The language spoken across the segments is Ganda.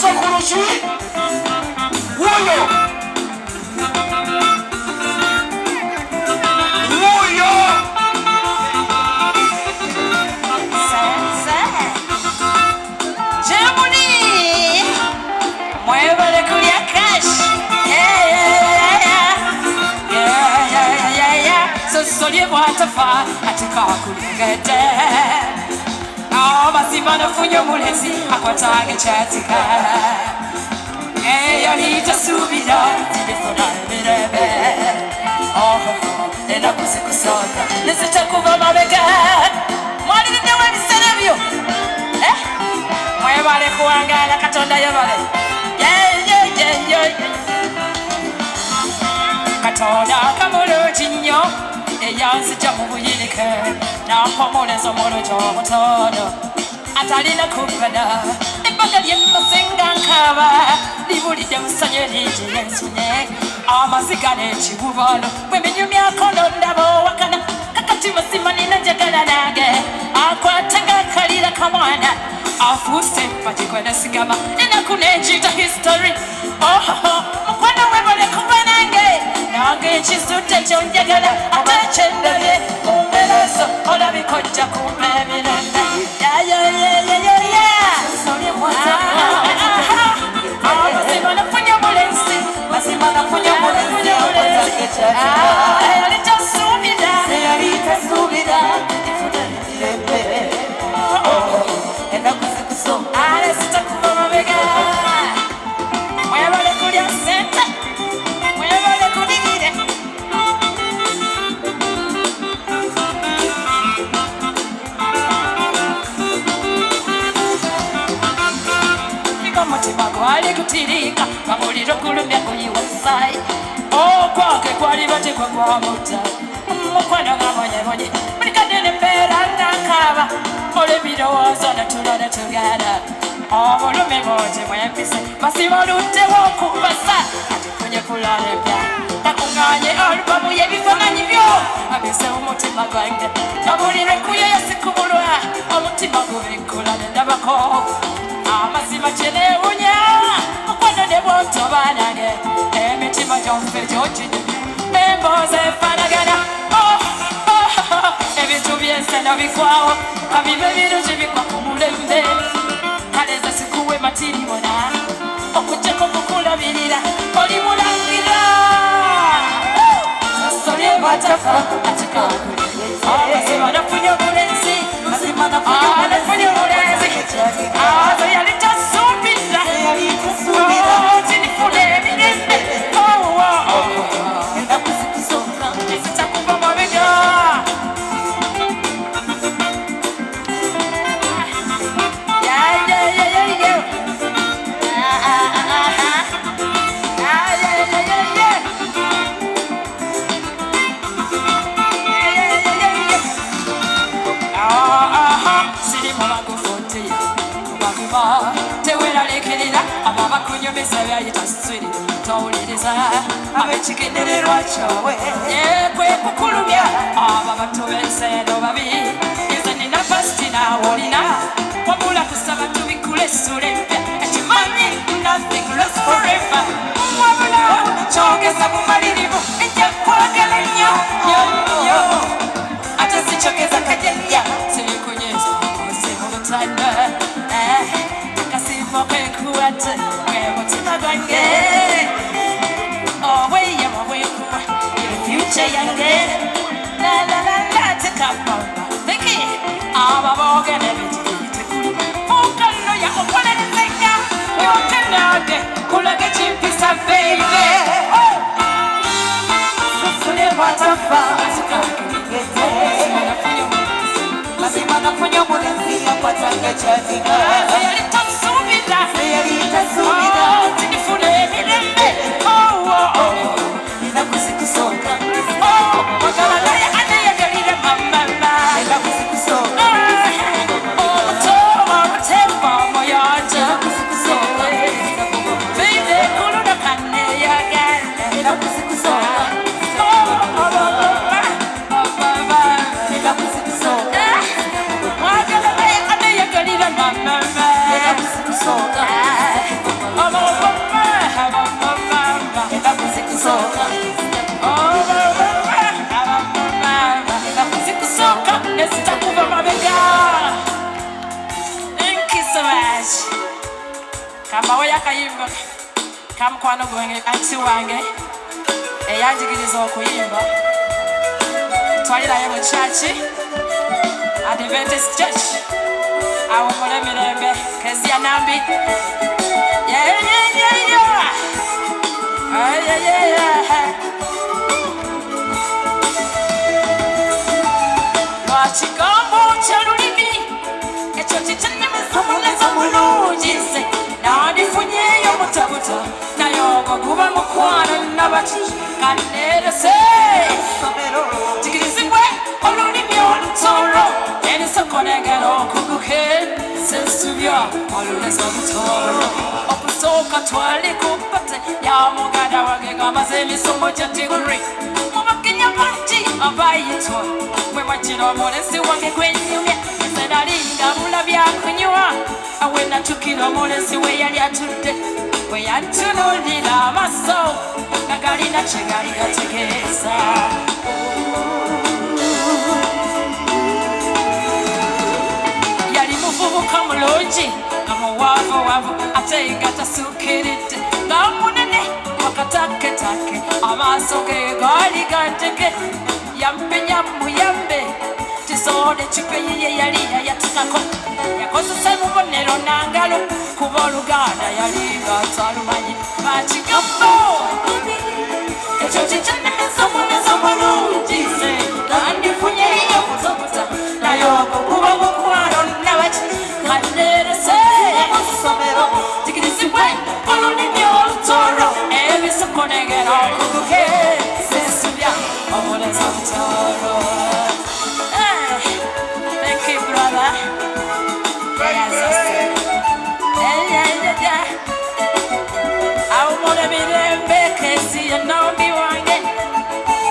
Sokoloshi. Warrior. Warrior. Germany. Muévele culia cash. Yeah. So you want to fight at the car could get there. Oh, Massimana Funyo Mulesi, Aquatag Chatica. Hey, I need to subida, oh, and I was a sota. Listen to Kuva Mega. What did you do when instead of you? Eh? Muevale Kuanga, la Catonda Yavale. Yeah. Catonda, Camolo Gino, a young Sijamu Yinike, now Pomone Somolo Jomotono, Atalina Kupana, and Bagayama Singakava, Libudi Demusanyeri, Amazigane, Chibuvano, women you me a condabo, Wakana, Kakatima Simanina Jaganage, Aquatanga Kalila Kamana, Afuste, Patikwana Sigama, and a Kuneji history. Oh, Mukwana Webale Kubanange, Nage, she's to touch on Jagana, attach and the Umbelas, all of it, Kojakum, yeah. Sorry, what's Masimana Funyo Mulesi, Señorita Subida, and I was so I stuck for my mega. Wherever they could have sent, wherever they could eat it. Kwali kutirika mamuliro kulumya kuyiwasai okwake kwali batekwa kwa muta mukwano ngamonye mulikadene mbera nakaba olebirowoozo netulone tugana obulume bungi mwempise basibaluddewo okubasa atifunye kulalebya nakunganye alubamu y'ebifaananyi byo abise omutima gwange nabulire kuye yasikubulwa omutima gubinkula nendabako amazima chenewunya mukwano ne bwontobanage emitima gyomfe gyogine emboze efanagana ebintu byenseno bikwawo kabibe birungi bikwa ku mulembe kaleza sikuwe matiribona okujjako kukulabirira oli mulangira sasolye batafa amazima nafunye obulenzi nafunye obulenzi yalita subira tinifune emirembe esitakuva mabega teweralekerera ababakunyumisa byayita siri towuliriza abekigendererwa kyawe kwe kukulumya aba batubenseno babi ize nina fasiti nawolina wabula kusaba tubikulesula empya ekimanyi nothing lasts forever wabula kyogeza bumalirivu ejja kwagala nnyo ate sikyogeza kajajja sirikunyeza osimulutanda Mokwekuate, Mutima Gwange. Oh, way, your future young la, take up. Thank you. I'm a morgan and it's Okano, Yakopana, Zeka. You cannot get Kulaga Pisa, baby. What a fast. Masimana Funyo Mulesi, what's a getting? Señorita Subida, tinifune emirembe. Ninakusikusonga. Magalaya anayagalira mama. Ninakusikusonga. Omutoba omutemba moyonja. Ninakusikusonga. Baby kuluna kane yagala. Ninakusikusonga. Ninakusikusonga. Magalaya anayagalira kamukwano gwange anti wange eyanjigiriza okuyimba twalirayo mu church Adventist Church awo mulemirembe Kezia Nambi Wachigambo chalulimi ekyo kikyanyumiza muleza mulungi nze nandifunyeyo mutabuta naye ogwo guba mukwano nabaki kannerese jigirizibwe olulimi olutolo enisoko negera okuguke sensubya oluleza butolo okusooka twali ku pate ya muganda wange ng'amaze emisomo gya diguri mubakenya bangi abayitwa mwe mwakira omulesi wange gwenyumya nze nali nga mulabya kunywa awe natukira omulesi we yali atudde we yantunulira amaaso nga galina kye gali gategeeza yali muvubuka mulungi nga muwaavuwaavu ate nga tasuukiridde nga munene wakataketake amaaso ge gaali ganteke yampenya muyambe tisone kipe yiye yali yayatikako yakozesa mubonero nangalo kuba oluganda yali nga talumanyi bakigambo ekyo kikyanemeza omuleza mulungi nze nandifunyeyo mutobuta naye ogwo kuba mukwano nabaki kannerese jigirizibwe olulimi olutolo ebisoko negera okuguke sensubya omuleza butolo. Thank you, brother. Mirembe Kezia Nambi wange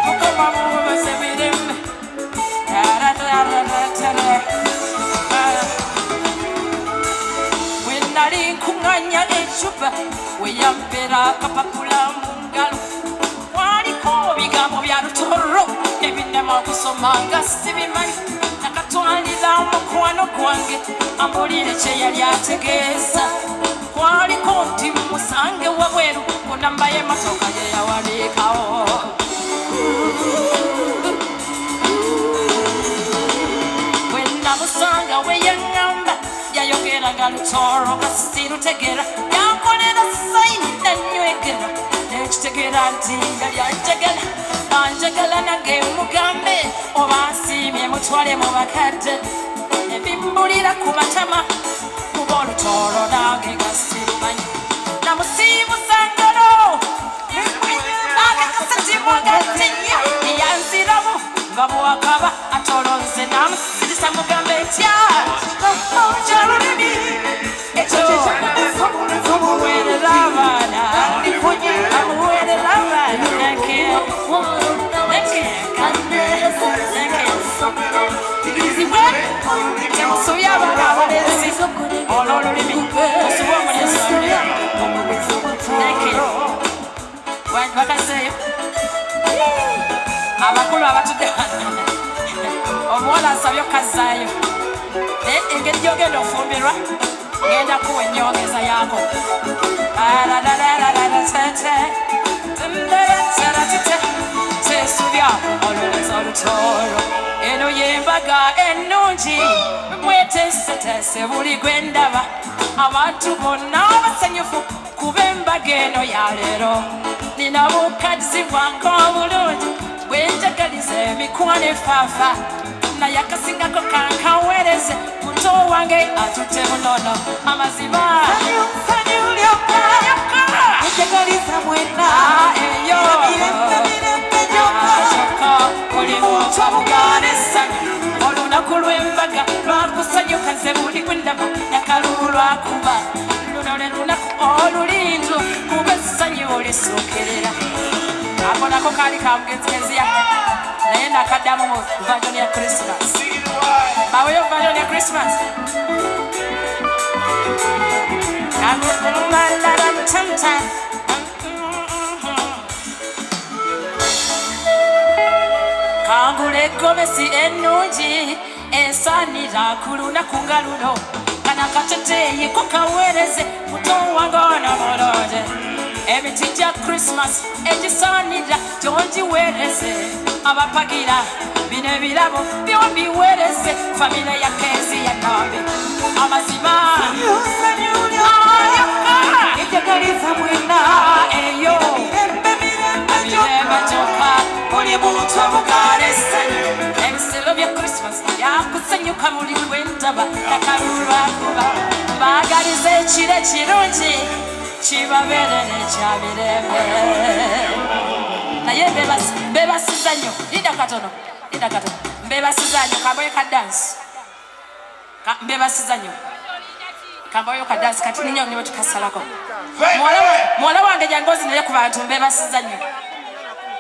mukoma mubaze mirembe wenali nkunganya ecupa weyampera akapapula mu ngalo waliko bigambo bya lutoro nebinema okusoma nga sibimanyi nakatwalira omukwano gwange ambulire kye yali ategeeza kwaliko nti musange wabweru kunamba y'emmotoka gye yawandiikawo bwenamusanga we yaŋŋamba yayogeraga lutoro nga sirutegera yankolera sayini nanywegera nekitegeera nti yali anjagala anjagala nange mugambe oba nsiimye mutwale mu bakadde ebimbulira ku matama kuba olutoro nange nga sirumanyi namusiibusangalo akakasatimugatenya eyanziramu nga bwakaba atolonze namusirisa mugambe etya kyalulimi ekyo amuweerera abaana amuweerera abaana igirizibwe temusobya abaana abalezi olw'olulimi osuba omulezi bakaseyo abakulu abatudde omuwala asabye okazaayo engeri gyogenda ofumbirwa genda kuwa ennyongeza yaako sesubya olulezi olutolo eno yembaga ennungi mweteeseteese buli gwendaba abantu bonna abasanyufu kuba embaga eno yaleero nina bukadizi bwange obulungi bwenjagaliza emikwano efaafa naye akasingako kankaweereze muto wange atutte bunono amaziba njagaliza mwena eyo oli muntu abugaana essanyu olunaku lw'embaga lwakusanyuka nze buli gwendaba nakalulu lwakuba luno lwe lunaku olulindu kuba essanyu olisookerera ako nako kaali kamugenzi Kezia naye nakaddamu mu vajoni ya Christmas baweyo vajoni ya Christmas kangula egomesi ennungi esaanira ku lunaku nga luno kana Nakatete kukawereze mutowangono mulonde emiti gya Christmas egisaanira tongiwereze abapagira bino ebirabo byombiwereze famire ya Kezi ya Nambe amazima ejagaliza mwena eyo emirembe gyokka buli muntu obugala essanyu ebisero bya Christmas yakusanyuka buli kwendaba nakalulwakuba baagaliza ekiro ekirungi kibabeerere kya mirembe naye mbebasiza nnyo linda katono mbebasiza nnyo kamboyo ka dansi mbebasiza nnyo kamboyo ka dansi kati ninyo niwe tukasalako muwala wange jangozi naye ku bantu mbebasiza nnyo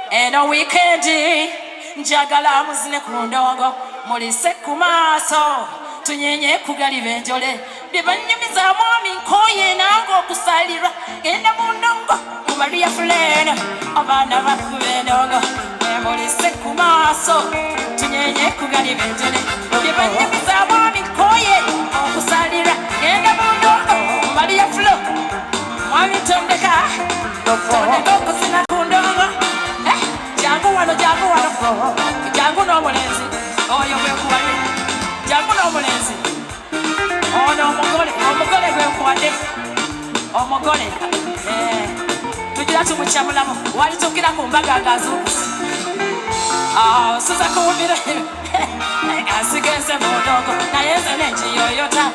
eno wiikendi njagala muzine ku ndongo mulise ku maaso tunyenye kugali benjole byebannyumiza mwami nkoye nange okusalirwa genda mu ndongo mu Maria Fulena abaana bakuba endongo mulise ku maaso tunyenye kugali benjole byebannyumiza mwami nkoye okusalirwa genda mu ndongo mu Maria Flo mwami tondeka okuzina ku ndongo jangu wano jangu n'omulenzi oyo gwekuwadde jangu n'omulenzi ono omugole gwekuwadde omugole tugira tumukyamulamu wali tukira ku mbaga ngaazuukusi suza kuwumire asigenze mu ndongo naye nze nenjiyoyota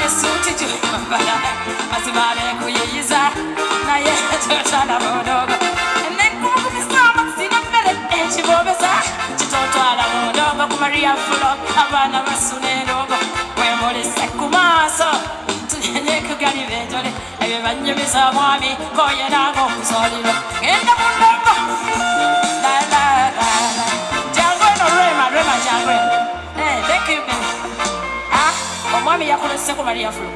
esuuti gyembala mazima nekuyiyiza naye totana mu ndongo ekibobeza kitotwala mu ndongo ku Maria Fulo abaana basuna endongo wemulise ku maaso tunyenye kugali benjole ebyo bannyumiza mwami koye nange okusalirwa genda mu ndongo jangu eno rema jangu eno thank you omwami yakulese ku Maria Fulo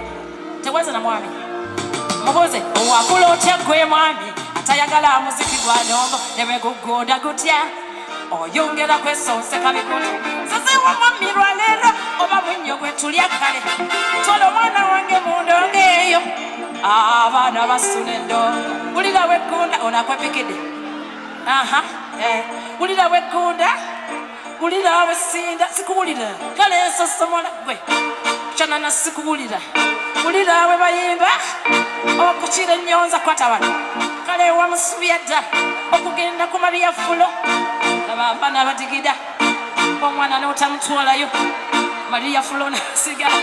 teweze na mwami mubuze owakula otya gwe mwami atayagala muziki gwa ndongo nebwegugonda gutya oyongera kwesonseka bikono zezewa mwamirwa leero oba mwinnyo gwe tulya kale tola omwana wange mu ndongo eyo abaana basuna endongo wulira weggunda onakwepikidde wulira weggunda wulira wesinda sikuwulira kale ensosomola gwe kyanana sikuwulira wulira we bayimba okukira ennyonza kwatabana kale wamusubya dda okugenda ku Maria Fulo nabamba nabadigida omwana n'otamutwalayo Maria Fulo nasigala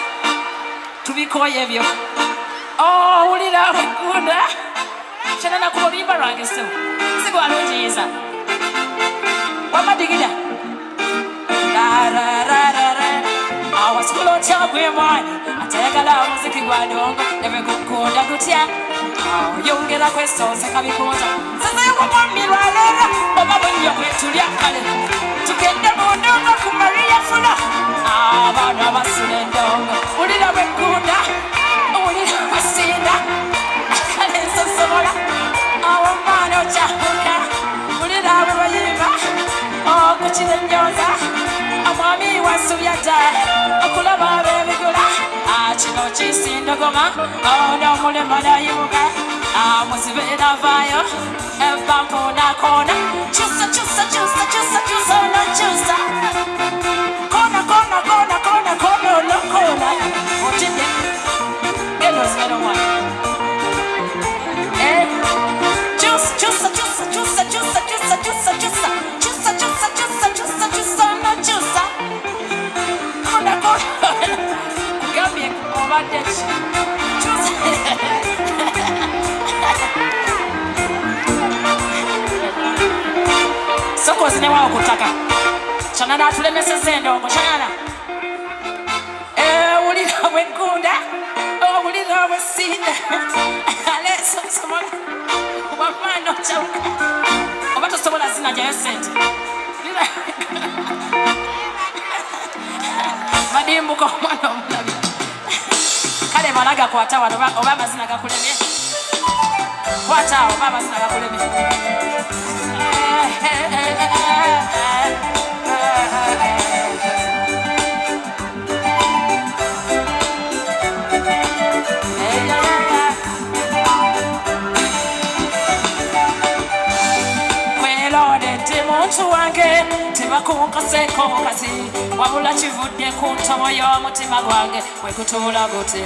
tubikoye ebyo owulira weggunda kyanana ku lubimba lwange sewo sigwalonjiyiza wamadigida awasukula otya gwe mwani atayagala muziki gwa ndongo nebwegukunda gutya oyongera kwesonseka bikunta zezeyo mwamirwa leero oba bwenyo kwetulya kale tugende mu ndongo ku Maria Fulo abaana basuna endongo wulira bweggunda wulira basinda kale nsosobola awamaana okyahuka wulira bwe bayimba okukira ennyonza omwami wasubya dda okulaba ab'ebigula kino kisindogoma ono omulema nayibuga muzibe navaayo ebamponakoona kyusa onokyusa koona onokoona otidde genozmerowa kyusa onokyusa kugambye obadde sokozi newawo kutaka kyanana atulemeseza endongo kyanana wulira bweggunda owulira bwesinda alesosomola oba maana okyawuka oba tosobola zina jayo sente madimbuko omwana omulabi kale malaga kwata wano oba amazina gakulemye kwata awo oba amazina gakulemye tebakunkaseko kasi wabula kivudde ku ntobo y'omutima gwange wekutuula gute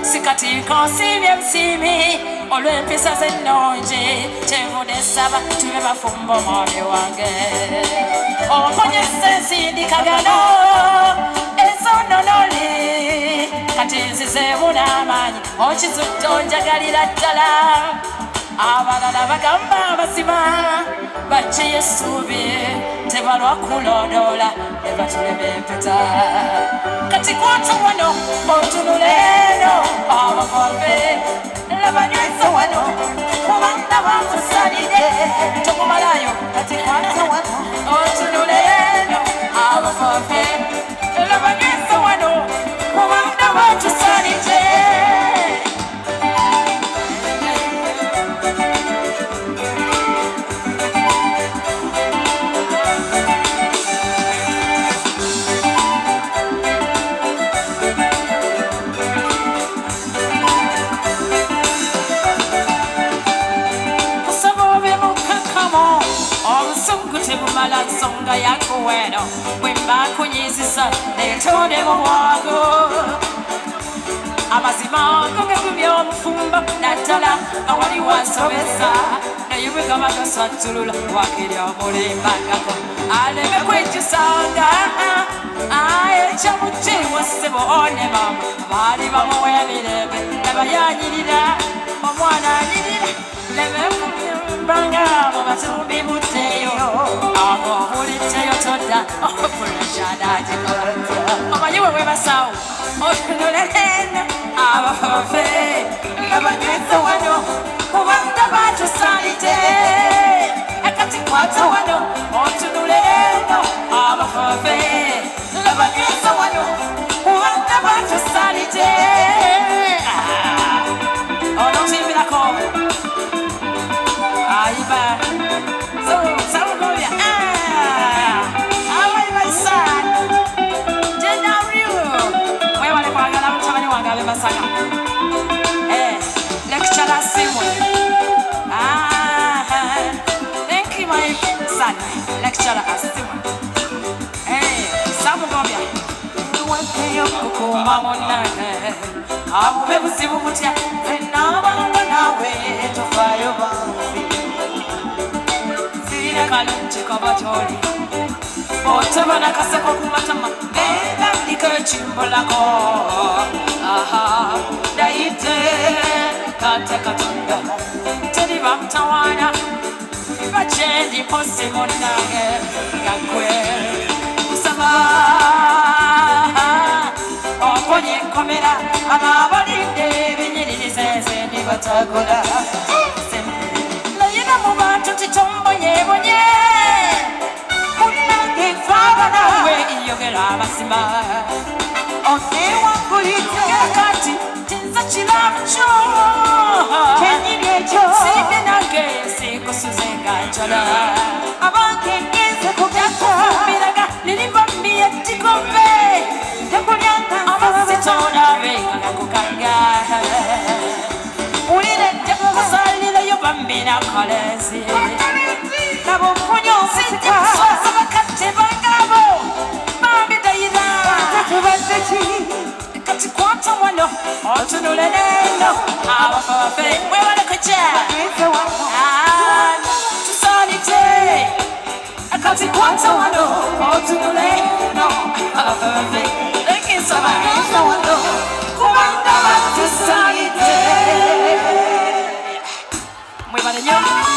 sikatika osiimye busiimi olw'empisa z'ennungi kyenvudde ssaba tube bafumbo mwami wange omponyesa ensindikagano ezononoli kati nzizeemu n'amaanyi okizudde onjagalira ddala abalala bagamba amazima bakiye essuubi tebalwa kulondoola ne batulema empeta kati kwata wano otunula eno abakobe labanyweza wano kubanga bakusalire tokumalayo kati kwata wano otunula eno abakobe labanyweza wano kubanga bakusalire tebumala nsonga yakuweno bwemba kunyizisa netonde mu bwago amazima gogegumya omufumbo naddala nga wali wansobeza naye bwe gaba gasatulula wakiri omulimbangako aleme kwejusanga ekyamutiibwa ssebo one mama baali bamuwa emirembe nabayanyirira omwana anyirira leme kumyumbanga mu batumbi buteyo ago buliteyo todda okulajanagikolata omanyi bwe webasawo otunulelena abafafe ngabanyweza wano kubanga batusalite akati kwata wano otunuleleno abafafe ngabanyweza wano kubanga batusalite onotimbirako ayiba samugobya awai my son jenariwo wewale kwagala mutabani wange abe masaka lecturer Simon thank you my son lecturer Simon samugobya weweyo kukuma munane abube buzibu butya enabanga nawe tofayo bambi kalunchikabatoli otabana kaseko kumatama nendandika ekimbolako dayite kate katonda teri bamutawaana bakyendi posi munange gagwe kusaba oponye enkomera ababalinde ebinyiririzenze ndibatagola nayina mu bantu titombonyebonye munange nfaaba nawe iyogera amazima onewangulite kati tinza kiramu kyo kyenyini ekyo siibye nange sikusuzenga njola abange ngenze kubyakufumiraga liribambiye tikove tekulyanga amazitonabenga gakukanga ulire tekukusalirayo bambina kolezi nabo mfunyo nsika abakate bangabo bambidayira kati kwata wano otunuleleno abafafe mwewalekuja tusalite kati kwata wano otunuleleno abafafe lekisaba wano kubanga batusalite mwebale nyo